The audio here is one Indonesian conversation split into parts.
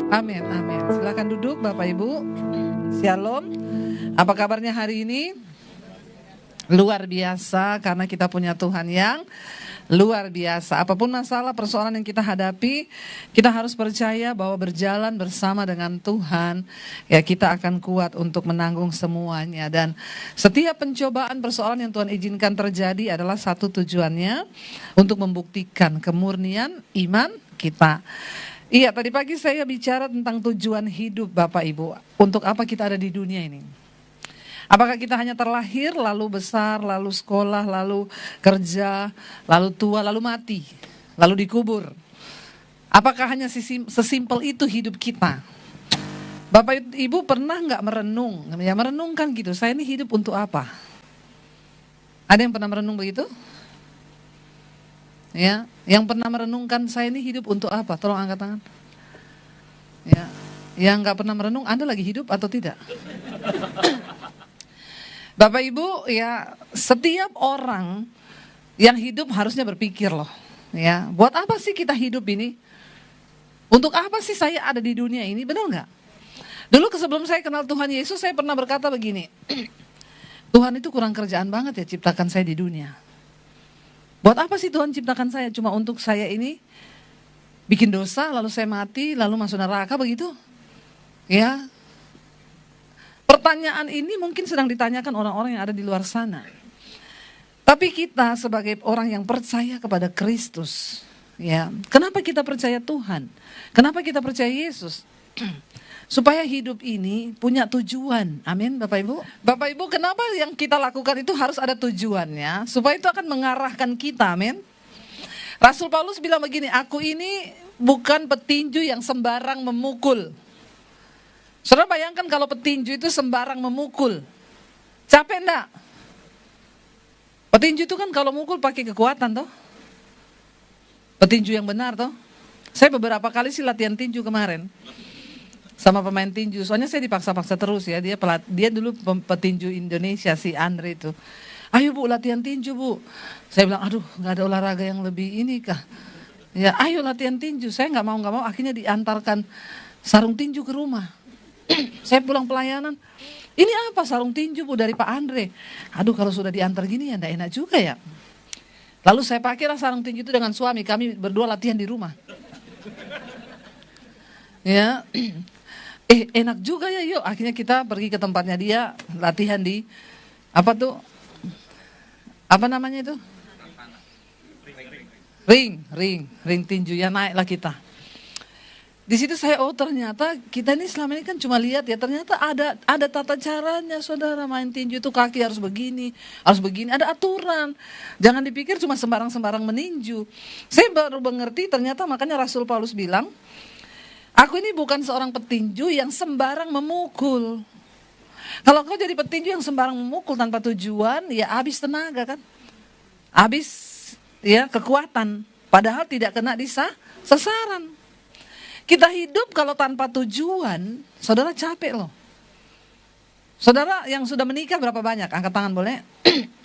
Amin, amin. Silakan duduk Bapak Ibu. Shalom. Apa kabarnya hari ini? Luar biasa karena kita punya Tuhan yang luar biasa. Apapun masalah persoalan yang kita hadapi, kita harus percaya bahwa berjalan bersama dengan Tuhan, ya kita akan kuat untuk menanggung semuanya. Dan setiap pencobaan persoalan yang Tuhan izinkan terjadi adalah satu tujuannya, untuk membuktikan kemurnian iman kita. Iya, tadi pagi saya bicara tentang tujuan hidup Bapak Ibu. Untuk apa kita ada di dunia ini? Apakah kita hanya terlahir, lalu besar, lalu sekolah, lalu kerja, lalu tua, lalu mati, lalu dikubur? Apakah hanya sesimpel itu hidup kita? Bapak Ibu pernah nggak merenung? Ya merenungkan gitu, saya ini hidup untuk apa? Ada yang pernah merenung begitu? Ya, yang pernah merenungkan saya ini hidup untuk apa? Tolong angkat tangan. Ya, yang nggak pernah merenung, Anda lagi hidup atau tidak? Bapak Ibu, ya setiap orang yang hidup harusnya berpikir loh, ya buat apa sih kita hidup ini? Untuk apa sih saya ada di dunia ini? Benar nggak? Dulu sebelum saya kenal Tuhan Yesus, saya pernah berkata begini, Tuhan itu kurang kerjaan banget ya ciptakan saya di dunia. Buat apa sih Tuhan ciptakan saya? Cuma untuk saya ini bikin dosa, lalu saya mati, lalu masuk neraka begitu? Ya. Pertanyaan ini mungkin sedang ditanyakan orang-orang yang ada di luar sana. Tapi kita sebagai orang yang percaya kepada Kristus, ya, kenapa kita percaya Tuhan? Kenapa kita percaya Yesus? Supaya hidup ini punya tujuan. Amin, Bapak Ibu. Bapak Ibu, kenapa yang kita lakukan itu harus ada tujuannya? Supaya itu akan mengarahkan kita, amin. Rasul Paulus bilang begini, aku ini bukan petinju yang sembarang memukul. Saudara bayangkan kalau petinju itu sembarang memukul. Capek enggak? Petinju itu kan kalau mukul pakai kekuatan toh. Petinju yang benar toh. Saya beberapa kali sih latihan tinju kemarin. Sama pemain tinju, soalnya saya dipaksa-paksa terus ya, dia dulu petinju Indonesia si Andre itu. Ayo Bu latihan tinju Bu. Saya bilang aduh gak ada olahraga yang lebih ini kah. Ya ayo latihan tinju, saya gak mau akhirnya diantarkan sarung tinju ke rumah. Saya pulang pelayanan, ini apa sarung tinju Bu dari Pak Andre. Aduh kalau sudah diantar gini ya gak enak juga ya. Lalu saya pakailah sarung tinju itu dengan suami, kami berdua latihan di rumah. Ya. Enak juga ya, yuk. Akhirnya kita pergi ke tempatnya dia, latihan di apa tuh? Apa namanya itu? Ring tinju ya, naiklah kita. Di situ saya ternyata kita ini selama ini kan cuma lihat ya, ternyata ada tata caranya saudara main tinju itu, kaki harus begini, ada aturan. Jangan dipikir cuma sembarang meninju. Saya baru mengerti ternyata, makanya Rasul Paulus bilang, aku ini bukan seorang petinju yang sembarang memukul. Kalau kau jadi petinju yang sembarang memukul tanpa tujuan, ya habis tenaga kan. Habis ya kekuatan. Padahal tidak kena di sasaran. Kita hidup kalau tanpa tujuan, saudara capek loh. Saudara yang sudah menikah berapa banyak? Angkat tangan boleh?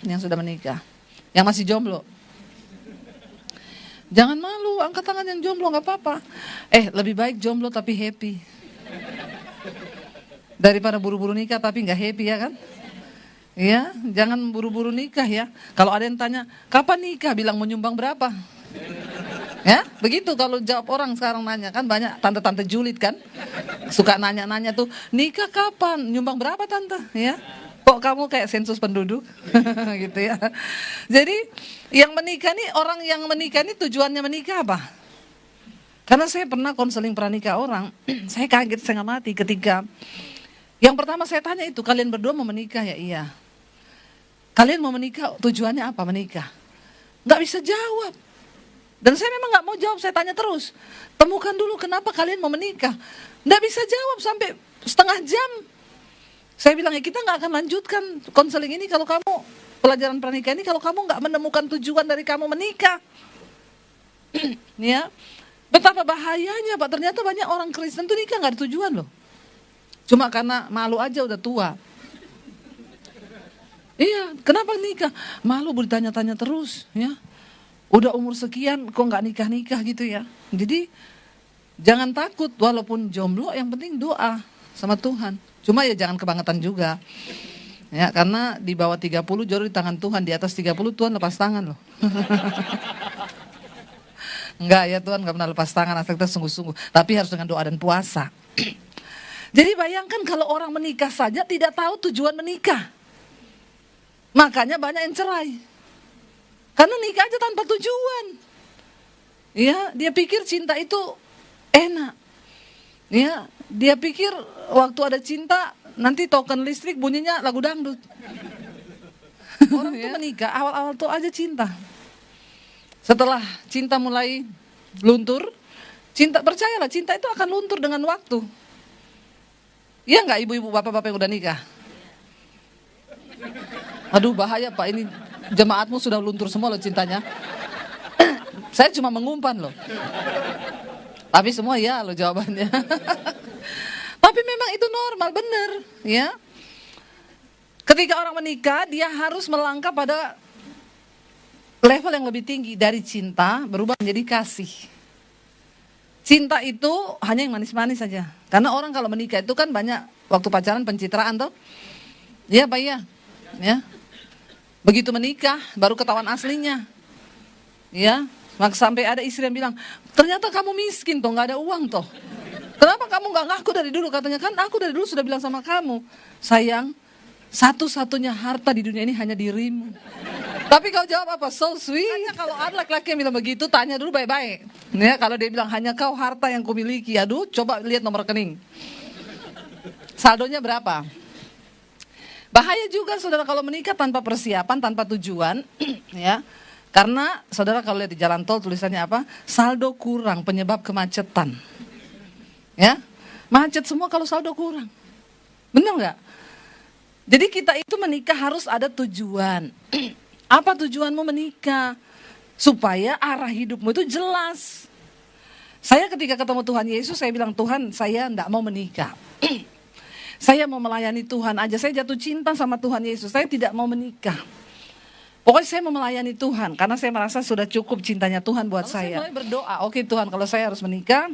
Yang sudah menikah. Yang masih jomblo. Jangan malu, angkat tangan yang jomblo gak apa-apa. Lebih baik jomblo tapi happy. Daripada buru-buru nikah tapi gak happy ya kan? Ya, jangan buru-buru nikah ya. Kalau ada yang tanya, kapan nikah? Bilang mau nyumbang berapa? Ya, begitu kalau jawab orang sekarang nanya kan, banyak tante-tante julid kan. Suka nanya-nanya tuh, nikah kapan? Nyumbang berapa tante? Ya. Kok kamu kayak sensus penduduk gitu ya. Jadi yang menikah nih, orang yang menikah nih tujuannya menikah apa? Karena saya pernah konseling pranikah orang, saya kaget setengah mati ketika yang pertama saya tanya itu, kalian berdua mau menikah ya? Iya. Kalian mau menikah tujuannya apa menikah? Gak bisa jawab. Dan saya memang gak mau jawab, saya tanya terus. Temukan dulu kenapa kalian mau menikah. Gak bisa jawab sampai setengah jam. Saya bilang ya kita gak akan lanjutkan konseling ini kalau kamu, pelajaran pernikahan ini kalau kamu gak menemukan tujuan dari kamu menikah. Ya, betapa bahayanya Pak, ternyata banyak orang Kristen tuh nikah gak ada tujuan loh. Cuma karena malu aja udah tua. Iya, kenapa nikah? Malu bertanya-tanya terus ya. Udah umur sekian kok gak nikah-nikah gitu ya. Jadi Jangan takut, walaupun jomblo yang penting doa sama Tuhan. Cuma ya jangan kebangetan juga. Ya, karena di bawah 30 jodoh di tangan Tuhan, di atas 30 Tuhan lepas tangan loh. Enggak ya, Tuhan enggak pernah lepas tangan asal kita sungguh-sungguh. Tapi harus dengan doa dan puasa. Jadi bayangkan kalau orang menikah saja tidak tahu tujuan menikah. Makanya banyak yang cerai. Karena nikah aja tanpa tujuan. Ya, dia pikir cinta itu enak. Ya, dia pikir waktu ada cinta nanti token listrik bunyinya lagu dangdut. Orang tuh menikah awal-awal tuh aja cinta. Setelah cinta mulai luntur, percayalah cinta itu akan luntur dengan waktu. Iya nggak ibu-ibu bapak-bapak yang udah nikah? Aduh bahaya Pak, ini jemaatmu sudah luntur semua loh cintanya. Saya cuma mengumpan loh. Tapi semua ya loh jawabannya. Tapi memang itu normal, benar ya. Ketika orang menikah, dia harus melangkah pada level yang lebih tinggi dari cinta berubah menjadi kasih. Cinta itu hanya yang manis-manis saja. Karena orang kalau menikah itu kan banyak waktu pacaran pencitraan tuh. Iya Pak ya. Ya. Begitu menikah baru ketahuan aslinya. Ya, maka sampai ada istri yang bilang, "Ternyata kamu miskin toh, nggak ada uang toh. Kenapa kamu nggak ngaku dari dulu?" Katanya, "Kan aku dari dulu sudah bilang sama kamu, sayang, satu-satunya harta di dunia ini hanya dirimu." Tapi kau jawab apa? So sweet. Hanya kalau ada laki-laki yang bilang begitu, tanya dulu baik-baik. Ya, kalau dia bilang hanya kau harta yang kumiliki, aduh, coba lihat nomor rekening. Saldonya berapa? Bahaya juga saudara kalau menikah tanpa persiapan, tanpa tujuan, ya. Karena saudara kalau lihat di jalan tol tulisannya apa? Saldo kurang penyebab kemacetan. Ya, macet semua kalau saldo kurang. Benar nggak? Jadi kita itu menikah harus ada tujuan. Apa tujuanmu menikah? Supaya arah hidupmu itu jelas. Saya ketika ketemu Tuhan Yesus, saya bilang, "Tuhan, saya enggak mau menikah. Saya mau melayani Tuhan aja. Saya jatuh cinta sama Tuhan Yesus. Saya tidak mau menikah. Pokoknya saya mau melayani Tuhan. Karena saya merasa sudah cukup cintanya Tuhan buat saya." Saya mulai berdoa, "Oke Tuhan, kalau saya harus menikah,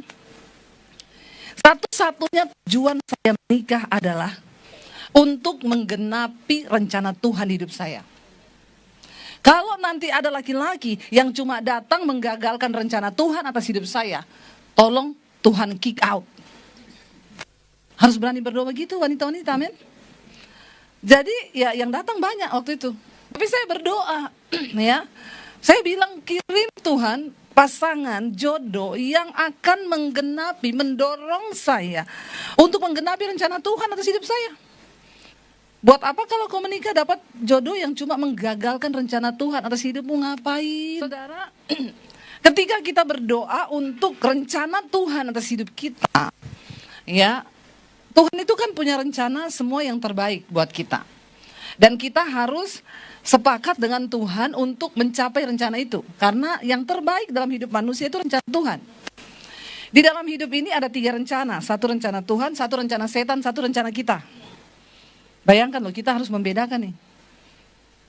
satu-satunya tujuan saya menikah adalah untuk menggenapi rencana Tuhan di hidup saya. Kalau nanti ada laki-laki yang cuma datang menggagalkan rencana Tuhan atas hidup saya, tolong Tuhan kick out." Harus berani berdoa begitu wanita-wanita, amin. Jadi ya yang datang banyak waktu itu. Tapi saya berdoa, ya. Saya bilang, kirim Tuhan pasangan jodoh yang akan menggenapi, mendorong saya untuk menggenapi rencana Tuhan atas hidup saya. Buat apa kalau kau menikah dapat jodoh yang cuma menggagalkan rencana Tuhan atas hidupmu? Ngapain? Saudara, ketika kita berdoa untuk rencana Tuhan atas hidup kita, ya, Tuhan itu kan punya rencana semua yang terbaik buat kita. Dan kita harus sepakat dengan Tuhan untuk mencapai rencana itu. Karena yang terbaik dalam hidup manusia itu rencana Tuhan. Di dalam hidup ini ada 3 rencana. 1 rencana Tuhan, 1 rencana setan, 1 rencana kita. Bayangkan loh, kita harus membedakan nih.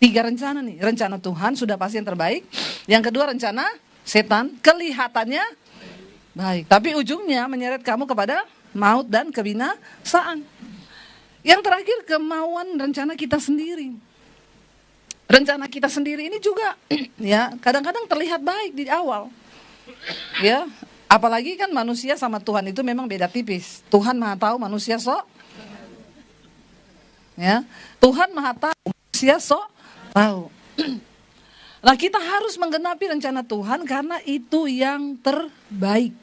3 rencana nih. Rencana Tuhan sudah pasti yang terbaik. Yang kedua rencana setan, kelihatannya baik. Tapi ujungnya menyeret kamu kepada maut dan kebinasaan. Yang terakhir kemauan rencana kita sendiri. Rencana kita sendiri ini juga ya kadang-kadang terlihat baik di awal. Ya, apalagi kan manusia sama Tuhan itu memang beda tipis. Tuhan Maha tahu, manusia sok. Ya, Tuhan Maha tahu, manusia sok tahu. Nah, kita harus menggenapi rencana Tuhan karena itu yang terbaik.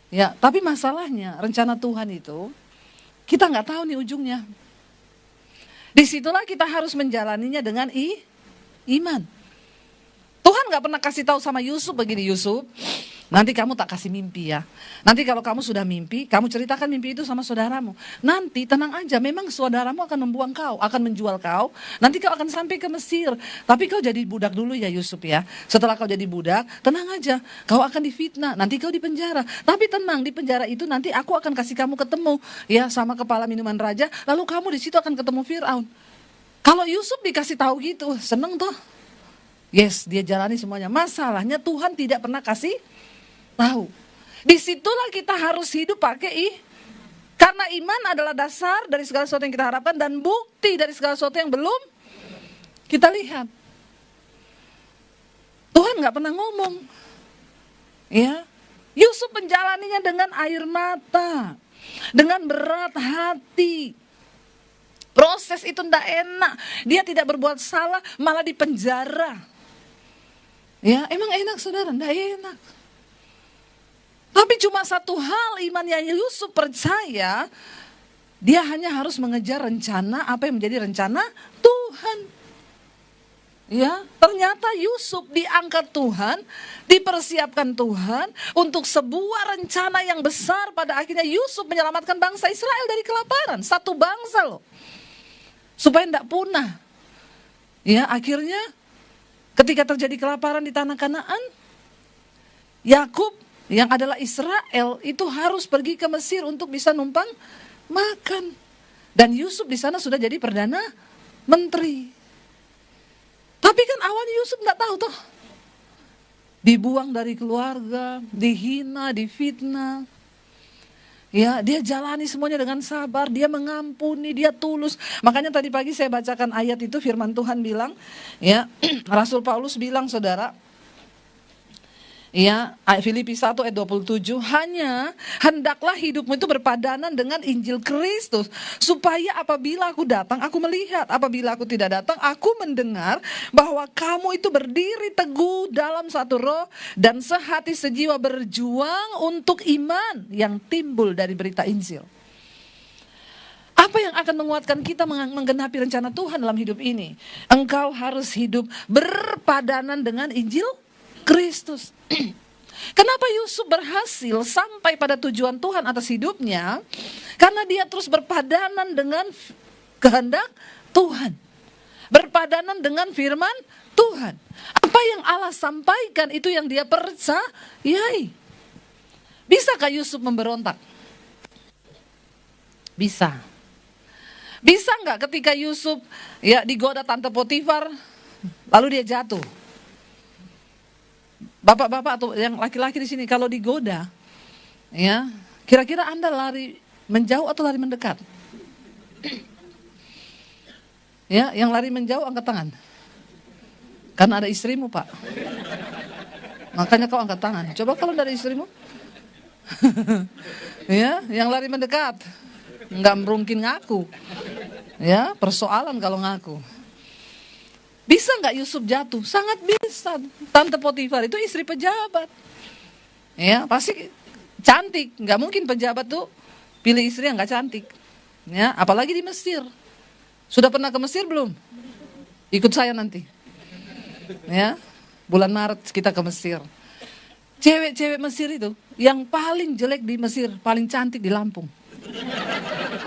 Ya, tapi masalahnya rencana Tuhan itu kita nggak tahu nih ujungnya. Disitulah kita harus menjalaninya dengan iman. Tuhan nggak pernah kasih tahu sama Yusuf begini, "Yusuf, nanti kamu tak kasih mimpi ya. Nanti kalau kamu sudah mimpi, kamu ceritakan mimpi itu sama saudaramu. Nanti tenang aja, memang saudaramu akan membuang kau, akan menjual kau. Nanti kau akan sampai ke Mesir. Tapi kau jadi budak dulu ya Yusuf ya. Setelah kau jadi budak, tenang aja, kau akan difitnah. Nanti kau di penjara. Tapi tenang, di penjara itu nanti aku akan kasih kamu ketemu ya sama kepala minuman raja. Lalu kamu di situ akan ketemu Firaun." Kalau Yusuf dikasih tahu gitu, seneng toh. Yes, dia jalani semuanya. Masalahnya Tuhan tidak pernah kasih tahu. Disitulah kita harus hidup pakai karena iman adalah dasar dari segala sesuatu yang kita harapkan dan bukti dari segala sesuatu yang belum kita lihat. Tuhan nggak pernah ngomong, ya. Yusuf menjalaninya dengan air mata, dengan berat hati. Proses itu tidak enak. Dia tidak berbuat salah, malah dipenjara. Ya, emang enak saudara? Tidak enak. Tapi cuma satu hal iman yang Yusuf percaya, dia hanya harus mengejar rencana apa yang menjadi rencana Tuhan. Ya, ternyata Yusuf diangkat Tuhan, dipersiapkan Tuhan untuk sebuah rencana yang besar. Pada akhirnya Yusuf menyelamatkan bangsa Israel dari kelaparan, satu bangsa loh, supaya tidak punah. Ya, akhirnya ketika terjadi kelaparan di tanah Kanaan, Yakub yang adalah Israel itu harus pergi ke Mesir untuk bisa numpang makan. Dan Yusuf di sana sudah jadi perdana menteri. Tapi kan awalnya Yusuf nggak tahu toh. Dibuang dari keluarga, dihina, difitnah. Ya, dia jalani semuanya dengan sabar, dia mengampuni, dia tulus. Makanya tadi pagi saya bacakan ayat itu, firman Tuhan bilang, ya, Rasul Paulus bilang saudara, ya, Filipi 1 ayat 27, hanya hendaklah hidupmu itu berpadanan dengan Injil Kristus, supaya apabila aku datang, aku melihat, apabila aku tidak datang, aku mendengar bahwa kamu itu berdiri teguh dalam satu roh dan sehati sejiwa berjuang untuk iman yang timbul dari berita Injil. Apa yang akan menguatkan kita menggenapi rencana Tuhan dalam hidup ini? Engkau harus hidup berpadanan dengan Injil Kristus. Kenapa Yusuf berhasil sampai pada tujuan Tuhan atas hidupnya? Karena dia terus berpadanan dengan kehendak Tuhan. Berpadanan dengan firman Tuhan. Apa yang Allah sampaikan itu yang dia percayai. Bisakah Yusuf memberontak? Bisa. Bisa nggak ketika Yusuf ya digoda tante Potifar, lalu dia jatuh? Bapak-bapak atau yang laki-laki di sini kalau digoda, ya, kira-kira Anda lari menjauh atau lari mendekat? Ya, yang lari menjauh angkat tangan. Karena ada istrimu, Pak. Makanya kau angkat tangan. Coba kalau dari istrimu. Ya, yang lari mendekat. Enggak mungkin ngaku. Ya, persoalan kalau ngaku. Bisa nggak Yusuf jatuh? Sangat bisa. Tante Potifar itu istri pejabat. Ya, pasti cantik. Nggak mungkin pejabat tuh pilih istri yang nggak cantik. Ya, apalagi di Mesir. Sudah pernah ke Mesir belum? Ikut saya nanti. Ya, bulan Maret kita ke Mesir. Cewek-cewek Mesir itu yang paling jelek di Mesir, paling cantik di Lampung.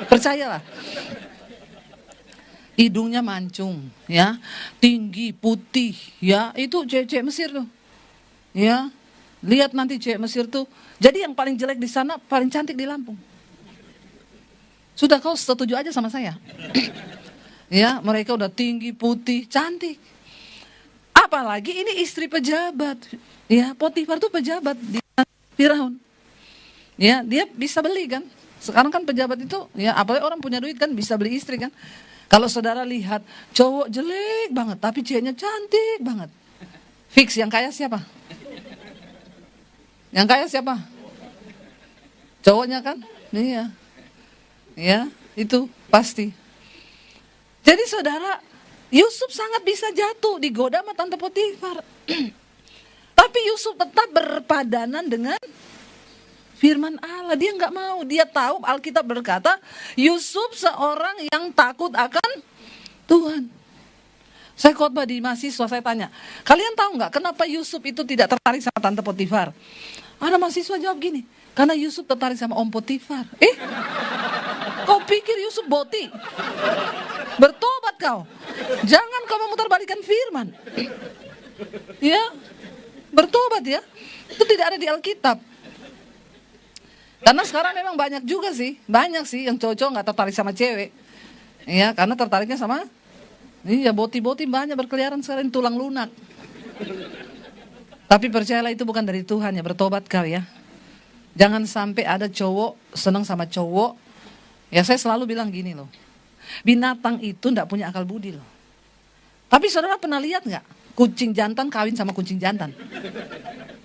Percayalah. Hidungnya mancung, ya, tinggi, putih, ya, itu cewek-cewek Mesir tuh, ya, lihat nanti cewek Mesir tuh, jadi yang paling jelek di sana, paling cantik di Lampung. Sudah kau setuju aja sama saya, ya, mereka udah tinggi, putih, cantik. Apalagi ini istri pejabat, ya, Potifar tuh pejabat di Firaun, ya, dia bisa beli kan, sekarang kan pejabat itu, ya, apalagi orang punya duit kan bisa beli istri kan. Kalau saudara lihat cowok jelek banget tapi ceweknya cantik banget. Fix yang kaya siapa? Yang kaya siapa? Cowoknya kan? Iya. Ya, itu pasti. Jadi saudara, Yusuf sangat bisa jatuh digoda sama tante Potifar. Tapi Yusuf tetap berpadanan dengan firman Allah, dia nggak mau. Dia tahu Alkitab berkata Yusuf seorang yang takut akan Tuhan. Saya khotbah di mahasiswa, saya tanya, kalian tahu nggak kenapa Yusuf itu tidak tertarik sama tante Potifar? Ada mahasiswa jawab gini, karena Yusuf tertarik sama Om Potifar. Kau pikir Yusuf boti? Bertobat kau. Jangan kau memutarbalikkan firman. Ya, bertobat ya. Itu tidak ada di Alkitab. Karena sekarang memang banyak juga sih, banyak sih yang cowok-cowok nggak tertarik sama cewek, ya karena tertariknya sama, iya boti-boti banyak berkeliaran sekarang tulang lunak. Tapi percayalah itu bukan dari Tuhan ya, bertobat kau ya, Jangan sampai ada cowok senang sama cowok. Ya saya selalu bilang gini loh. Binatang itu enggak punya akal budi loh. Tapi saudara pernah lihat nggak? Kucing jantan kawin sama kucing jantan.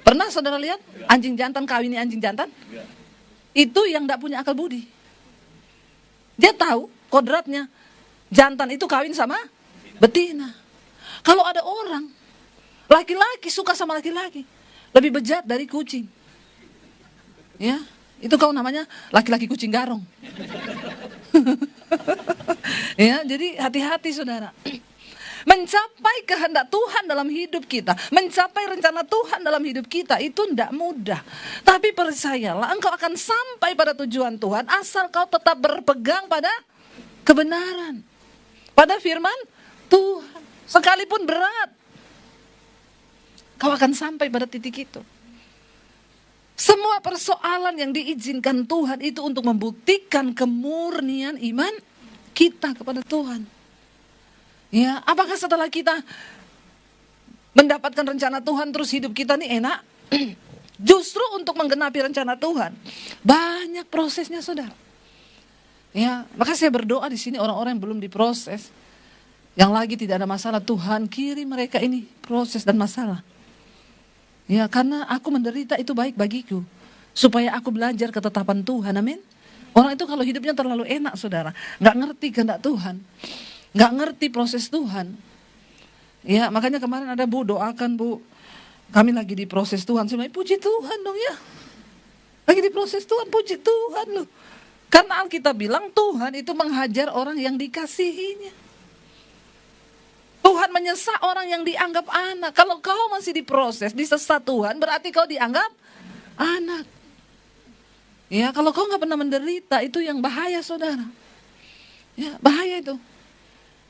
Pernah saudara lihat anjing jantan kawin anjing jantan? Itu yang enggak punya akal budi. Dia tahu kodratnya. Jantan itu kawin sama betina. Kalau ada orang, laki-laki suka sama laki-laki, lebih bejat dari kucing. Ya, itu kau namanya laki-laki kucing garong. Ya, jadi hati-hati saudara. Mencapai kehendak Tuhan dalam hidup kita, mencapai rencana Tuhan dalam hidup kita itu tidak mudah. Tapi percayalah, engkau akan sampai pada tujuan Tuhan asal kau tetap berpegang pada kebenaran, pada firman Tuhan. Sekalipun berat, kau akan sampai pada titik itu. Semua persoalan yang diizinkan Tuhan itu untuk membuktikan kemurnian iman kita kepada Tuhan. Ya, apakah setelah kita mendapatkan rencana Tuhan terus hidup kita nih enak? Justru untuk menggenapi rencana Tuhan banyak prosesnya saudara. Ya, maka saya berdoa di sini orang-orang yang belum diproses, yang lagi tidak ada masalah, Tuhan kirim mereka ini proses dan masalah. Ya, karena aku menderita itu baik bagiku, supaya aku belajar ketetapan Tuhan, amin. Orang itu kalau hidupnya terlalu enak saudara, gak ngerti kehendak Tuhan, gak ngerti proses Tuhan. Ya, makanya kemarin ada Bu, doakan Bu, kami lagi diproses Tuhan. Saya puji Tuhan dong ya, lagi diproses Tuhan, puji Tuhan loh. Karena Alkitab bilang Tuhan itu menghajar orang yang dikasihinya. Tuhan menyesat orang yang dianggap anak. Kalau kau masih diproses, disesat Tuhan, berarti kau dianggap anak. Ya, kalau kau nggak pernah menderita, itu yang bahaya saudara. Ya, bahaya itu.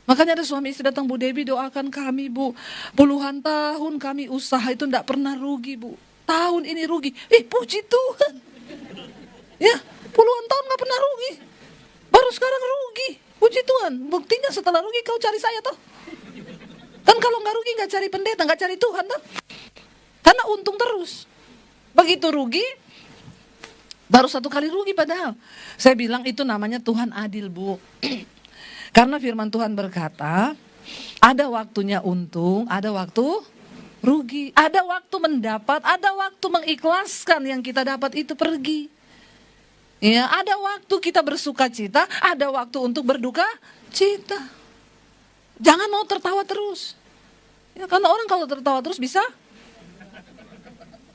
Makanya ada suami istri datang, Bu Debbie doakan kami Bu. Puluhan tahun kami usaha itu nggak pernah rugi Bu. Tahun ini rugi. Puji Tuhan. Ya, puluhan tahun nggak pernah rugi. Baru sekarang rugi. Puji Tuhan. Buktinya setelah rugi kau cari saya toh. Kan kalau nggak rugi nggak cari pendeta, nggak cari Tuhan toh. Karena untung terus. Begitu rugi, baru satu kali rugi padahal. Saya bilang itu namanya Tuhan adil Bu. Karena firman Tuhan berkata, ada waktunya untung, ada waktu rugi. Ada waktu mendapat, ada waktu mengikhlaskan yang kita dapat itu pergi. Ya, ada waktu kita bersuka cita, ada waktu untuk berduka cita. Jangan mau tertawa terus. Ya, karena orang kalau tertawa terus bisa.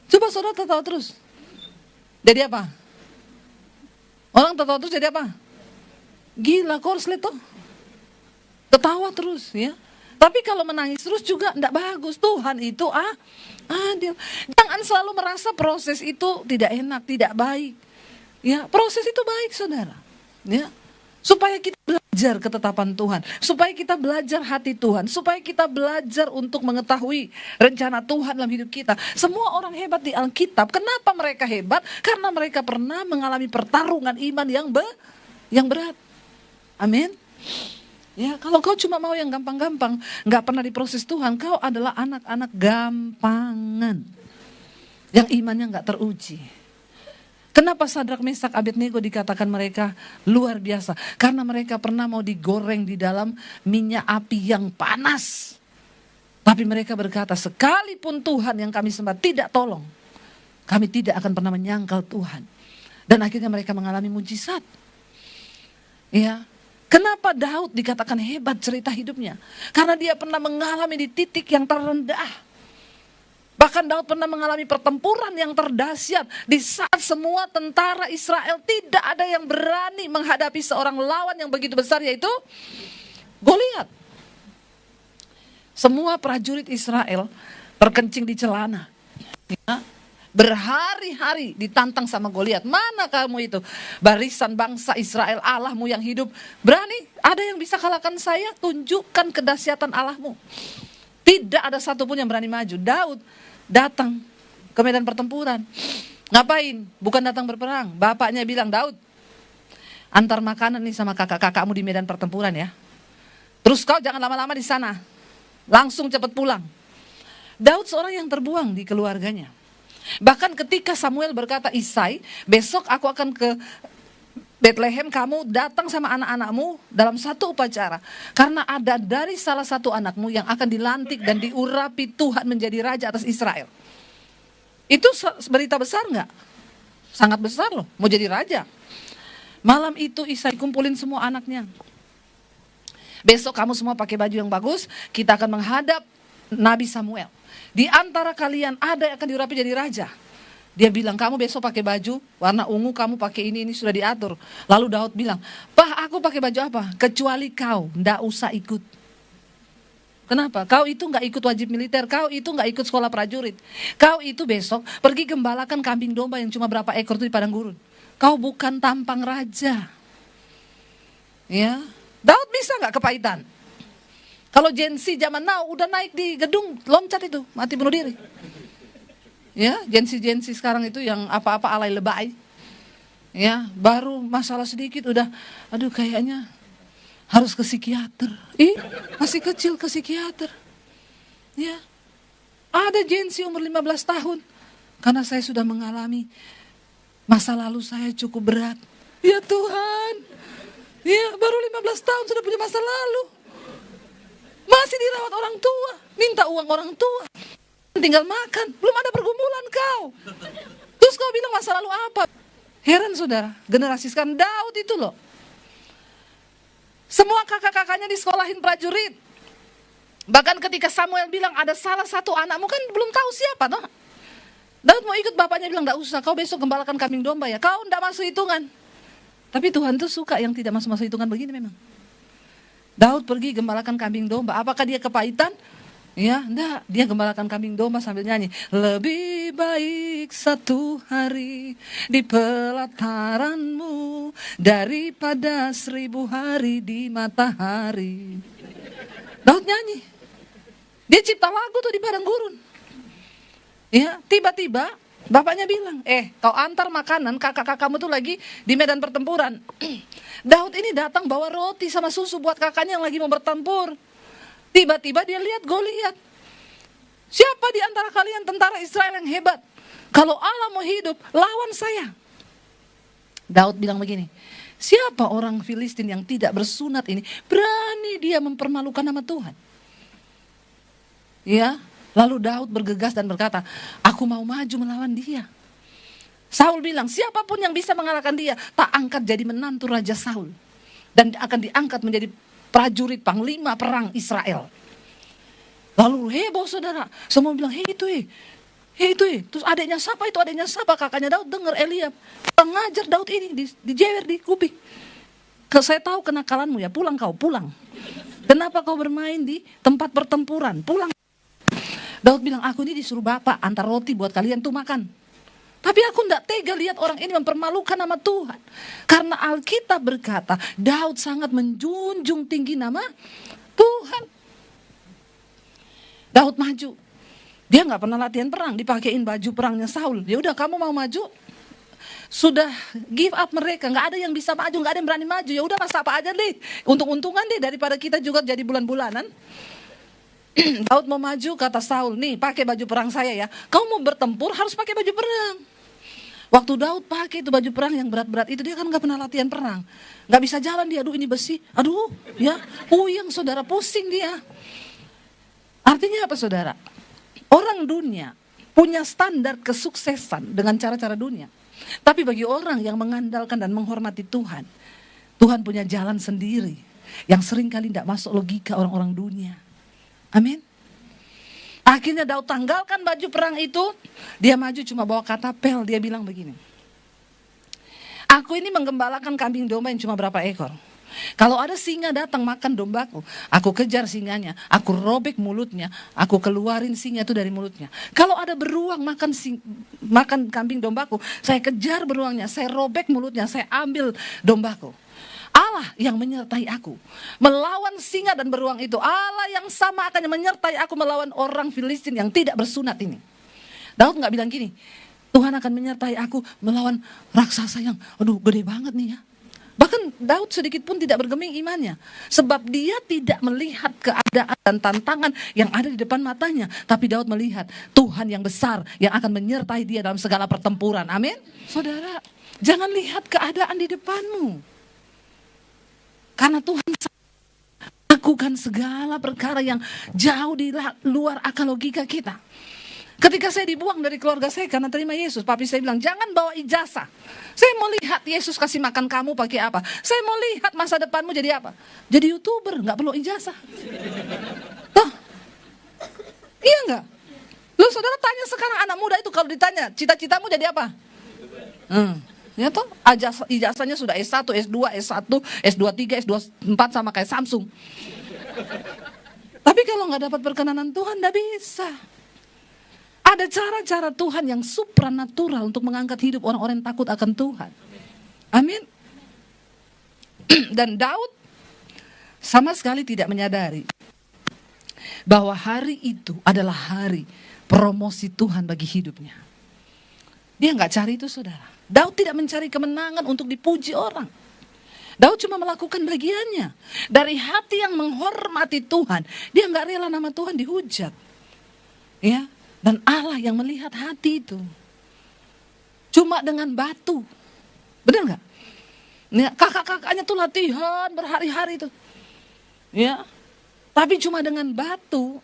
Coba saudara tertawa terus. Jadi apa? Orang tertawa terus jadi apa? Gila, korslet toh. Tertawa terus ya. Tapi kalau menangis terus juga enggak bagus. Tuhan itu adil. Jangan selalu merasa proses itu tidak enak, tidak baik. Ya, proses itu baik saudara. Ya. Supaya kita belajar ketetapan Tuhan, supaya kita belajar hati Tuhan, supaya kita belajar untuk mengetahui rencana Tuhan dalam hidup kita. Semua orang hebat di Alkitab, kenapa mereka hebat? Karena mereka pernah mengalami pertarungan iman yang berat. Amin. Ya, kalau kau cuma mau yang gampang-gampang, nggak pernah diproses Tuhan, kau adalah anak-anak gampangan yang imannya nggak teruji. Kenapa Sadrak, Mesak, Abednego dikatakan mereka luar biasa? Karena mereka pernah mau digoreng di dalam minyak api yang panas. Tapi mereka berkata, sekalipun Tuhan yang kami sembah tidak tolong, kami tidak akan pernah menyangkal Tuhan. Dan akhirnya mereka mengalami mujizat. Ya. Kenapa Daud dikatakan hebat cerita hidupnya? Karena dia pernah mengalami di titik yang terendah. Bahkan Daud pernah mengalami pertempuran yang terdahsyat di saat semua tentara Israel tidak ada yang berani menghadapi seorang lawan yang begitu besar, yaitu Goliat. Semua prajurit Israel terkencing di celana. Ya, berhari-hari ditantang sama Goliat. Mana kamu itu? Barisan bangsa Israel, Allahmu yang hidup. Berani? Ada yang bisa kalahkan saya? Tunjukkan kedahsyatan Allahmu. Tidak ada satupun yang berani maju. Daud datang ke medan pertempuran. Ngapain? Bukan datang berperang. Bapaknya bilang, Daud, antar makanan nih sama kakak-kakakmu di medan pertempuran ya. Terus kau jangan lama-lama di sana. Langsung cepat pulang. Daud seorang yang terbuang di keluarganya. Bahkan ketika Samuel berkata, Isai, besok aku akan ke Bethlehem, kamu datang sama anak-anakmu dalam satu upacara. Karena ada dari salah satu anakmu yang akan dilantik dan diurapi Tuhan menjadi raja atas Israel. Itu berita besar nggak? Sangat besar loh, mau jadi raja. Malam itu Isai kumpulin semua anaknya. Besok kamu semua pakai baju yang bagus, kita akan menghadap Nabi Samuel. Di antara kalian ada yang akan diurapi jadi raja. Dia bilang, kamu besok pakai baju warna ungu, kamu pakai ini sudah diatur. Lalu Daud bilang, Pak, aku pakai baju apa? Kecuali kau, ndak usah ikut. Kenapa? Kau itu nggak ikut wajib militer, kau itu nggak ikut sekolah prajurit. Kau itu besok pergi gembalakan kambing domba yang cuma berapa ekor itu di padang gurun. Kau bukan tampang raja. Ya, Daud bisa nggak kepahitan? Kalau Gen Z zaman now udah naik di gedung, loncat itu, mati bunuh diri. Ya, Gen Z sekarang itu yang apa-apa alay lebay. Ya, baru masalah sedikit udah, aduh kayaknya harus ke psikiater. Masih kecil ke psikiater. Ya, ada Gen Z umur 15 tahun. Karena saya sudah mengalami masa lalu saya cukup berat. Ya Tuhan, ya baru 15 tahun sudah punya masa lalu. Masih dirawat orang tua, minta uang orang tua, tinggal makan, belum ada pergumulan kau. Terus kau bilang masa lalu apa? Heran saudara, generasi sekarang Daud itu loh. Semua kakak-kakaknya disekolahin prajurit. Bahkan ketika Samuel bilang ada salah satu anakmu, kan belum tahu siapa toh. Daud mau ikut, bapaknya bilang enggak usah, kau besok gembalakan kambing domba ya. Kau enggak masuk hitungan. Tapi Tuhan tuh suka yang tidak masuk hitungan begini memang. Daud pergi gembalakan kambing domba. Apakah dia kepahitan? Ya, enggak. Dia gembalakan kambing domba sambil nyanyi. Lebih baik satu hari di pelataranmu daripada 1000 hari di matahari. Daud nyanyi. Dia cipta lagu tuh di padang gurun. Ya, tiba-tiba bapaknya bilang, kau antar makanan, kakak-kakakmu tuh lagi di medan pertempuran. Daud ini datang bawa roti sama susu buat kakaknya yang lagi mau bertempur. Tiba-tiba dia lihat Goliat. Siapa di antara kalian tentara Israel yang hebat? Kalau Allah mau hidup, lawan saya. Daud bilang begini, siapa orang Filistin yang tidak bersunat ini, berani dia mempermalukan nama Tuhan? Ya, lalu Daud bergegas dan berkata, aku mau maju melawan dia. Saul bilang, siapapun yang bisa mengalahkan dia, tak angkat jadi menantu Raja Saul. Dan akan diangkat menjadi prajurit panglima perang Israel. Lalu heboh saudara, semua bilang, itu. Terus adiknya siapa itu, kakaknya Daud dengar Eliab. Ngajar Daud ini, dijewer di kuping. Saya tahu kenakalanmu ya, pulang. Kenapa kau bermain di tempat pertempuran, pulang. Daud bilang, aku ini disuruh bapak antar roti buat kalian tuh makan. Tapi aku tidak tega lihat orang ini mempermalukan nama Tuhan. Karena Alkitab berkata, Daud sangat menjunjung tinggi nama Tuhan. Daud maju. Dia nggak pernah latihan perang, dipakein baju perangnya Saul. Ya udah, kamu mau maju? Sudah give up mereka, nggak ada yang bisa maju, nggak ada yang berani maju. Ya udah, masa apa aja deh, untung-untungan deh daripada kita juga jadi bulan-bulanan. Daud mau maju, kata Saul, nih pakai baju perang saya ya. Kau mau bertempur harus pakai baju perang. Waktu Daud pakai itu baju perang yang berat-berat itu, dia kan nggak pernah latihan perang, nggak bisa jalan dia. Aduh ini besi, aduh ya, puyeng saudara, pusing dia. Artinya apa saudara? Orang dunia punya standar kesuksesan dengan cara-cara dunia. Tapi bagi orang yang mengandalkan dan menghormati Tuhan, Tuhan punya jalan sendiri yang seringkali tidak masuk logika orang-orang dunia. Amin. Akhirnya Daud tanggalkan baju perang itu, dia maju cuma bawa katapel, dia bilang begini. Aku ini menggembalakan kambing domba yang cuma berapa ekor. Kalau ada singa datang makan dombaku, aku kejar singanya, aku robek mulutnya, aku keluarin singa itu dari mulutnya. Kalau ada beruang makan kambing dombaku, saya kejar beruangnya, saya robek mulutnya, saya ambil dombaku. Allah yang menyertai aku melawan singa dan beruang itu. Allah yang sama akan menyertai aku melawan orang Filistin yang tidak bersunat ini. Daud gak bilang gini, Tuhan akan menyertai aku melawan raksasa yang aduh gede banget nih ya. Bahkan Daud sedikit pun tidak bergeming imannya. Sebab dia tidak melihat keadaan dan tantangan yang ada di depan matanya. Tapi Daud melihat Tuhan yang besar yang akan menyertai dia dalam segala pertempuran. Amin. Saudara, jangan lihat keadaan di depanmu. Karena Tuhan lakukan segala perkara yang jauh di luar akal logika kita. Ketika saya dibuang dari keluarga saya karena terima Yesus, papi saya bilang, jangan bawa ijazah. Saya mau lihat Yesus kasih makan kamu pakai apa. Saya mau lihat masa depanmu jadi apa. Jadi YouTuber, gak perlu ijazah. Tuh, iya gak? Lu saudara tanya sekarang anak muda itu kalau ditanya, cita-citamu jadi apa? Ya toh, ijazahnya sudah S1, S2, S1, S2, 3, S2, 4 sama kayak Samsung. Tapi kalau gak dapat perkenanan Tuhan, gak bisa. Ada cara-cara Tuhan yang supranatural untuk mengangkat hidup orang-orang yang takut akan Tuhan. Amin. Dan Daud sama sekali tidak menyadari bahwa hari itu adalah hari promosi Tuhan bagi hidupnya. Dia nggak cari itu, saudara. Daud tidak mencari kemenangan untuk dipuji orang. Daud cuma melakukan bagiannya. Dari hati yang menghormati Tuhan, dia nggak rela nama Tuhan dihujat. Ya. Dan Allah yang melihat hati itu. Cuma dengan batu. Benar gak? Ya, kakak-kakaknya tuh latihan berhari-hari itu. Ya. Tapi cuma dengan batu.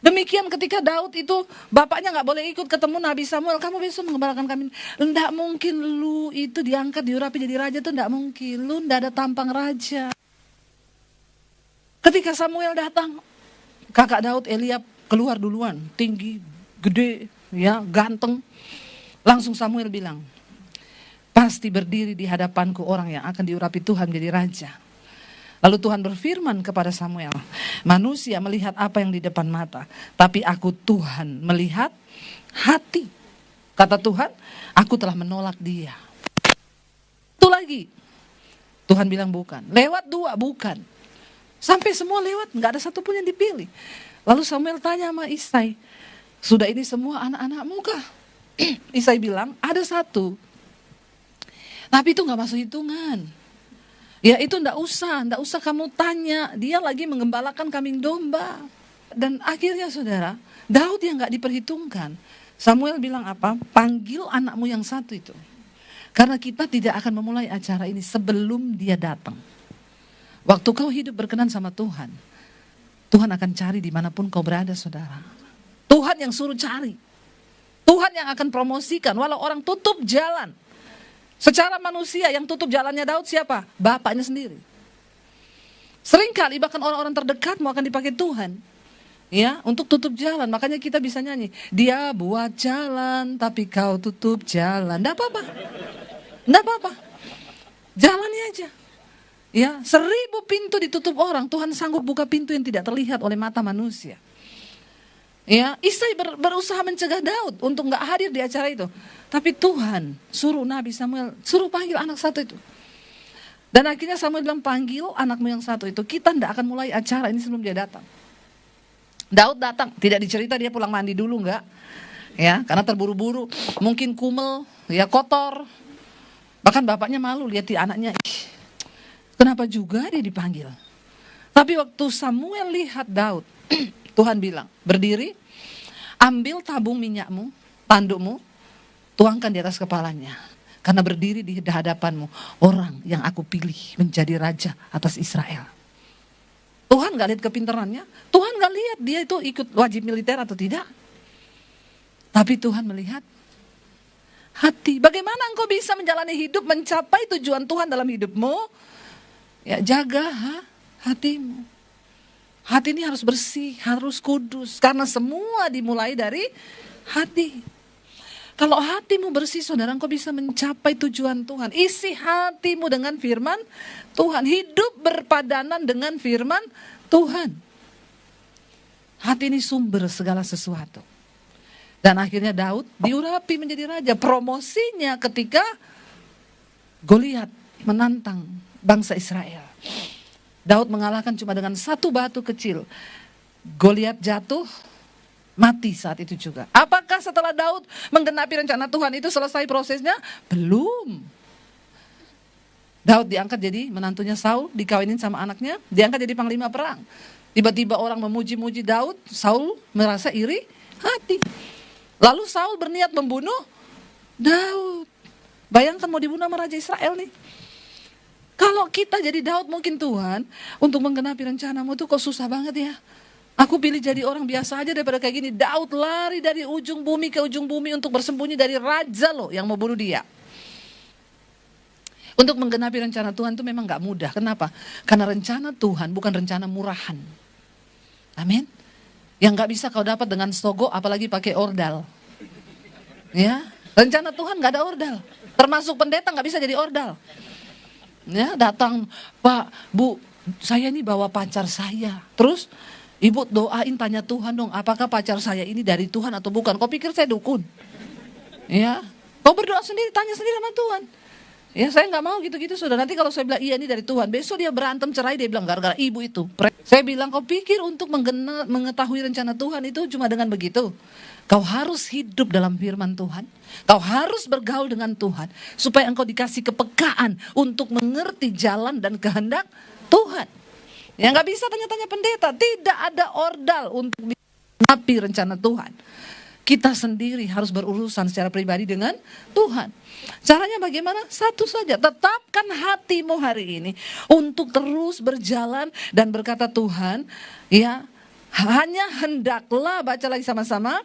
Demikian ketika Daud itu, bapaknya gak boleh ikut ketemu Nabi Samuel. Kamu besok mengembalakan kami. Nggak mungkin lu itu diangkat, diurapi jadi raja tuh nggak mungkin. Lu nggak ada tampang raja. Ketika Samuel datang, kakak Daud Eliab keluar duluan, tinggi, gede, ya, ganteng. Langsung Samuel bilang, pasti berdiri di hadapanku orang yang akan diurapi Tuhan menjadi raja. Lalu Tuhan berfirman kepada Samuel, manusia melihat apa yang di depan mata, tapi aku Tuhan melihat hati. Kata Tuhan, aku telah menolak dia. Itu lagi, Tuhan bilang bukan. Lewat dua, bukan. Sampai semua lewat, gak ada satupun yang dipilih. Lalu Samuel tanya sama Isai, sudah ini semua anak-anakmu kah? Isai bilang, ada satu. Tapi itu gak masuk hitungan. Ya itu ndak usah kamu tanya. Dia lagi menggembalakan kambing domba. Dan akhirnya saudara, Daud yang gak diperhitungkan. Samuel bilang apa? Panggil anakmu yang satu itu. Karena kita tidak akan memulai acara ini sebelum dia datang. Waktu kau hidup berkenan sama Tuhan, Tuhan akan cari dimanapun kau berada, saudara. Tuhan yang suruh cari. Tuhan yang akan promosikan. Walau orang tutup jalan. Secara manusia yang tutup jalannya Daud siapa? Bapaknya sendiri. Seringkali bahkan orang-orang terdekatmu akan dipakai Tuhan. Ya, untuk tutup jalan. Makanya kita bisa nyanyi. Dia buat jalan tapi kau tutup jalan. Nggak apa-apa. Nggak apa-apa. Jalani aja. Ya, 1000 pintu ditutup orang, Tuhan sanggup buka pintu yang tidak terlihat oleh mata manusia. Ya, Isai berusaha mencegah Daud untuk nggak hadir di acara itu. Tapi Tuhan suruh Nabi Samuel, suruh panggil anak satu itu. Dan akhirnya Samuel bilang, panggil anakmu yang satu itu. Kita nggak akan mulai acara ini sebelum dia datang. Daud datang, tidak dicerita dia pulang mandi dulu nggak? Ya, karena terburu-buru, mungkin kumel, ya kotor. Bahkan bapaknya malu lihat di anaknya. Kenapa juga dia dipanggil? Tapi waktu Samuel lihat Daud, Tuhan bilang, berdiri, ambil tabung minyakmu, tandukmu, tuangkan di atas kepalanya. Karena berdiri di hadapanmu orang yang aku pilih menjadi raja atas Israel. Tuhan gak lihat kepintarannya, Tuhan gak lihat dia itu ikut wajib militer atau tidak. Tapi Tuhan melihat hati. Bagaimana engkau bisa menjalani hidup mencapai tujuan Tuhan dalam hidupmu? Ya, jaga hatimu. Hati ini harus bersih, harus kudus. Karena semua dimulai dari hati. Kalau hatimu bersih, saudara, engkau bisa mencapai tujuan Tuhan. Isi hatimu dengan firman Tuhan. Hidup berpadanan dengan firman Tuhan. Hati ini sumber segala sesuatu. Dan akhirnya Daud diurapi menjadi raja. Promosinya ketika Goliat menantang bangsa Israel. Daud mengalahkan cuma dengan satu batu kecil. Goliat jatuh, mati saat itu juga. Apakah setelah Daud menggenapi rencana Tuhan itu selesai prosesnya? Belum. Daud diangkat jadi menantunya Saul, dikawinin sama anaknya, diangkat jadi panglima perang. Tiba-tiba orang memuji-muji Daud, Saul merasa iri hati. Lalu Saul berniat membunuh Daud. Bayangkan mau dibunuh sama Raja Israel nih. Kalau kita jadi Daud mungkin Tuhan, untuk menggenapi rencanamu itu kok susah banget ya. Aku pilih jadi orang biasa aja daripada kayak gini. Daud lari dari ujung bumi ke ujung bumi untuk bersembunyi dari raja loh yang mau bunuh dia. Untuk menggenapi rencana Tuhan itu memang gak mudah. Kenapa? Karena rencana Tuhan bukan rencana murahan. Amin. Yang gak bisa kau dapat dengan sogo, apalagi pakai ordal. Ya, rencana Tuhan gak ada ordal. Termasuk pendeta gak bisa jadi ordal. Ya, datang, Pak, Bu, saya ini bawa pacar saya. Terus, Ibu doain tanya Tuhan dong, apakah pacar saya ini dari Tuhan atau bukan? Kau pikir saya dukun? Ya, kau berdoa sendiri, tanya sendiri sama Tuhan. Ya, saya nggak mau gitu-gitu sudah. Nanti kalau saya bilang iya ini dari Tuhan, besok dia berantem cerai, dia bilang gara-gara ibu itu. Saya bilang kau pikir untuk mengetahui rencana Tuhan itu cuma dengan begitu? Kau harus hidup dalam firman Tuhan. Kau harus bergaul dengan Tuhan supaya engkau dikasih kepekaan untuk mengerti jalan dan kehendak Tuhan. Ya nggak bisa tanya-tanya pendeta, tidak ada ordal untuk menggenapi rencana Tuhan. Kita sendiri harus berurusan secara pribadi dengan Tuhan. Caranya bagaimana? Satu saja, tetapkan hatimu hari ini untuk terus berjalan dan berkata Tuhan, ya hanya hendaklah, baca lagi sama-sama,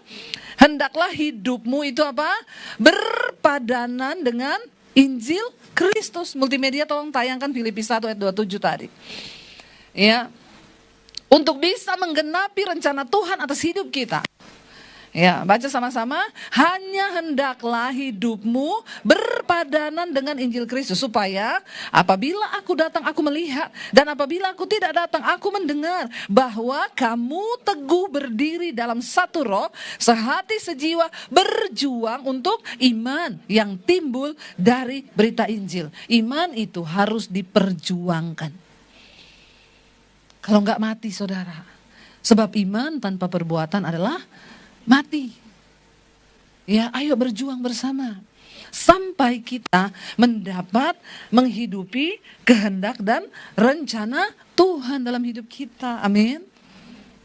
hendaklah hidupmu itu apa? Berpadanan dengan Injil Kristus. Multimedia tolong tayangkan Filipi 1 ayat 27 tadi. Ya, untuk bisa menggenapi rencana Tuhan atas hidup kita. Ya, baca sama-sama, hanya hendaklah hidupmu berpadanan dengan Injil Kristus, supaya apabila aku datang aku melihat, dan apabila aku tidak datang aku mendengar, bahwa kamu teguh berdiri dalam satu roh, sehati sejiwa, berjuang untuk iman yang timbul dari berita Injil. Iman itu harus diperjuangkan. Kalau enggak mati saudara, sebab iman tanpa perbuatan adalah mati. Ya, ayo berjuang bersama sampai kita mendapat menghidupi kehendak dan rencana Tuhan dalam hidup kita. Amin.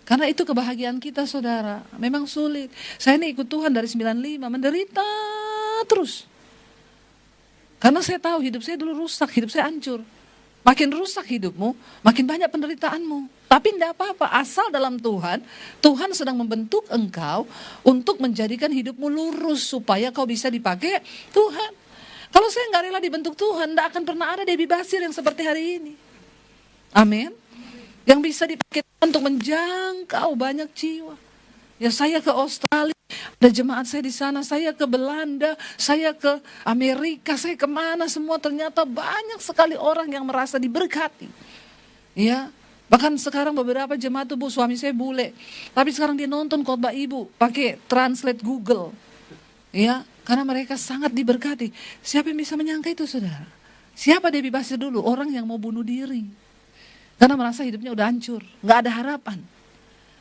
Karena itu kebahagiaan kita saudara. Memang sulit. Saya ini ikut Tuhan dari 95, menderita terus. Karena saya tahu hidup saya dulu rusak, hidup saya hancur. Makin rusak hidupmu, makin banyak penderitaanmu. Tapi tidak apa-apa, asal dalam Tuhan, Tuhan sedang membentuk engkau untuk menjadikan hidupmu lurus supaya kau bisa dipakai Tuhan. Kalau saya nggak rela dibentuk Tuhan, tidak akan pernah ada Debbie Basir yang seperti hari ini. Amin. Yang bisa dipakai Tuhan untuk menjangkau banyak jiwa. Ya, saya ke Australia, ada jemaat saya di sana, saya ke Belanda, saya ke Amerika, saya kemana semua, ternyata banyak sekali orang yang merasa diberkati. Ya, bahkan sekarang beberapa jemaat tuh, Bu, suami saya bule, tapi sekarang dia nonton khotbah ibu pakai translate Google. Ya, karena mereka sangat diberkati. Siapa yang bisa menyangka itu saudara? Siapa Debbie Basir dulu? Orang yang mau bunuh diri karena merasa hidupnya udah hancur, gak ada harapan.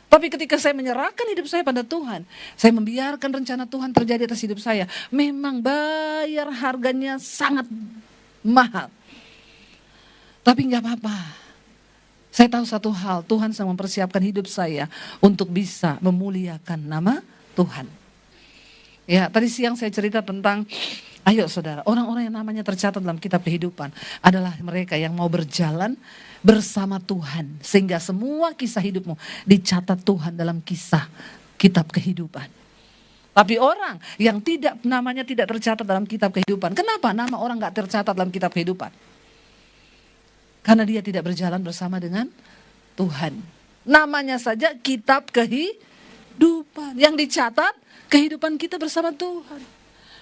Tapi ketika saya menyerahkan hidup saya pada Tuhan, saya membiarkan rencana Tuhan terjadi atas hidup saya, memang bayar harganya sangat mahal. Tapi gak apa-apa. Saya tahu satu hal, Tuhan sedang mempersiapkan hidup saya untuk bisa memuliakan nama Tuhan. Ya, tadi siang saya cerita tentang, ayo saudara, orang-orang yang namanya tercatat dalam kitab kehidupan adalah mereka yang mau berjalan bersama Tuhan. Sehingga semua kisah hidupmu dicatat Tuhan dalam kisah kitab kehidupan. Tapi orang yang namanya tidak tercatat dalam kitab kehidupan. Kenapa nama orang gak tercatat dalam kitab kehidupan? Karena dia tidak berjalan bersama dengan Tuhan. Namanya saja kitab kehidupan. Yang dicatat kehidupan kita bersama Tuhan.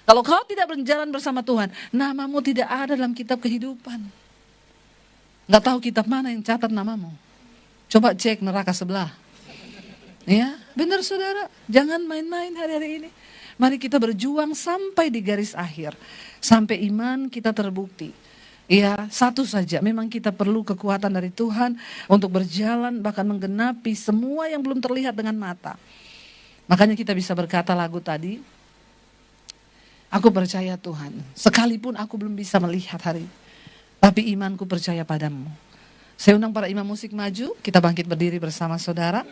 Kalau kau tidak berjalan bersama Tuhan, namamu tidak ada dalam kitab kehidupan. Gak tahu kitab mana yang catat namamu. Coba cek neraka sebelah. Ya, benar saudara. Jangan main-main hari-hari ini. Mari kita berjuang sampai di garis akhir. Sampai iman kita terbukti. Ya, satu saja. Memang kita perlu kekuatan dari Tuhan untuk berjalan bahkan menggenapi semua yang belum terlihat dengan mata. Makanya kita bisa berkata lagu tadi, aku percaya Tuhan, sekalipun aku belum bisa melihat hari ini, tapi imanku percaya padamu. Saya undang para imam musik maju, kita bangkit berdiri bersama saudara.